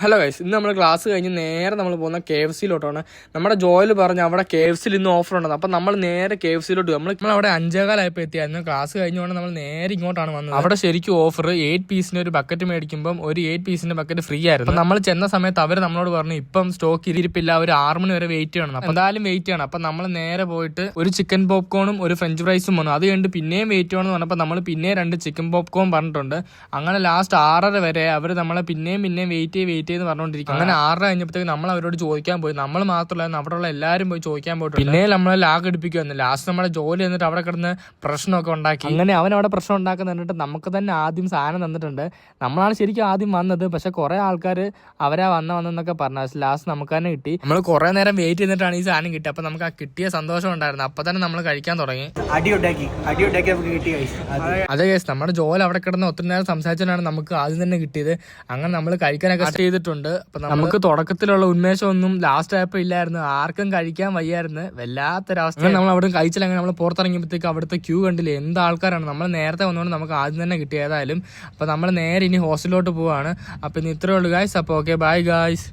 Hello guys, ഇന്ന് നമ്മൾ class കഴിഞ്ഞ് നേരെ നമ്മൾ പോകുന്ന KFC നമ്മുടെ ജോയിൽ പറഞ്ഞ് അവിടെ KFC ഇന്ന് ഓഫർ ഉണ്ടെന്ന്. അപ്പം നമ്മൾ നേരെ KFC നമ്മൾ അവിടെ 5:15 എത്തിയായിരുന്നു. ക്ലാസ് കഴിഞ്ഞുകൊണ്ട് നമ്മൾ നേരെ ഇങ്ങോട്ടാണ് വന്നത്. അവിടെ ശരിക്കും ഓഫർ 8 പീസിന് ഒരു ബക്കറ്റ് മേടിക്കുമ്പോൾ ഒരു 8 പീസിന്റെ ബക്കറ്റ് ഫ്രീ ആയിരുന്നു. നമ്മൾ ചെന്ന സമയത്ത് അവർ നമ്മളോട് പറഞ്ഞു ഇപ്പം സ്റ്റോക്ക് ഇരിപ്പില്ല, ഒരു 6 മണി വരെ വെയിറ്റ് ചെയ്യണം. അപ്പം എന്തായാലും വെയിറ്റ് ചെയ്യണം. അപ്പം നമ്മൾ നേരെ പോയിട്ട് ഒരു ചിക്കൻ പോപ്കോണും ഒരു ഫ്രഞ്ച് ഫ്രൈസും വന്നു. അത് കഴിഞ്ഞിട്ട് പിന്നെയും വെയിറ്റ് ചെയ്യണമെന്ന് പറഞ്ഞപ്പോൾ നമ്മൾ പിന്നെ 2 ചിക്കൻ പോപ്കോൺ പറഞ്ഞിട്ടുണ്ട്. അങ്ങനെ ലാസ്റ്റ് 6:30 വരെ അവർ നമ്മളെ പിന്നെയും വെയിറ്റ് ചെയ്ത് പറഞ്ഞുകൊണ്ടിരിക്കും. അങ്ങനെ 6:30 കഴിഞ്ഞപ്പോഴത്തേക്ക് നമ്മൾ അവരോട് ചോദിക്കാൻ പോയി. നമ്മൾ മാത്രമല്ല അവിടെയുള്ള എല്ലാവരും പോയി ചോദിക്കാൻ പോയിട്ട് പിന്നെ നമ്മളെ ലാഗ് എടുപ്പിക്കുമെന്ന്. ലാസ്റ്റ് നമ്മളെ ജോലി എന്നിട്ട് അവിടെ കിടന്ന് പ്രശ്നമൊക്കെ ഉണ്ടാക്കി. അങ്ങനെ അവൻ അവിടെ പ്രശ്നം ഉണ്ടാക്കുന്നിട്ട് നമുക്ക് തന്നെ ആദ്യം സാധനം തന്നിട്ടുണ്ട്. നമ്മളാണ് ശരിക്കും ആദ്യം വന്നത്, പക്ഷെ കുറെ ആൾക്കാർ അവരാ വന്നെന്നൊക്കെ പറഞ്ഞു. ലാസ്റ്റ് നമുക്ക് തന്നെ കിട്ടി. നമ്മൾ കുറെ നേരം വെയിറ്റ് ചെയ്തിട്ടാണ് ഈ സാധനം കിട്ടി. അപ്പൊ നമുക്ക് ആ കിട്ടിയ സന്തോഷം ഉണ്ടായിരുന്നു. അപ്പൊ തന്നെ നമ്മൾ കഴിക്കാൻ തുടങ്ങി. അതെ കേസ്, നമ്മുടെ ജോലി അവിടെ കിടന്ന് ഒത്തിരി നേരം സംസാരിച്ചിട്ടാണ് നമുക്ക് ആദ്യം തന്നെ കിട്ടിയത്. അങ്ങനെ നമ്മൾ കഴിക്കാനൊക്കെ ചെയ്തിട്ടുണ്ട്. അപ്പൊ നമുക്ക് തുടക്കത്തിലുള്ള ഉന്മേഷമൊന്നും ലാസ്റ്റ് ആയപ്പോ ഇല്ലായിരുന്നു. ആർക്കും കഴിക്കാൻ വയ്യായിരുന്നു, വല്ലാത്തൊരവസ്ഥ. നമ്മൾ അവിടെ കഴിച്ചില്ല. അങ്ങനെ നമ്മൾ പുറത്തിറങ്ങിയപ്പോഴത്തേക്ക് അവിടുത്തെ ക്യൂ കണ്ടില്ലേ, എന്ത് ആൾക്കാരാണ്. നമ്മൾ നേരത്തെ വന്നുകൊണ്ട് നമുക്ക് ആദ്യം തന്നെ കിട്ടി ഏതായാലും. അപ്പൊ നമ്മൾ നേരെ ഇനി ഹോസ്റ്റലിലോട്ട് പോവാണ്. അപ്പൊ ഇനി ഇത്രേ ഉള്ളൂ ഗായ്സ്. അപ്പൊ ഓക്കെ, ബൈ ഗായ്സ്.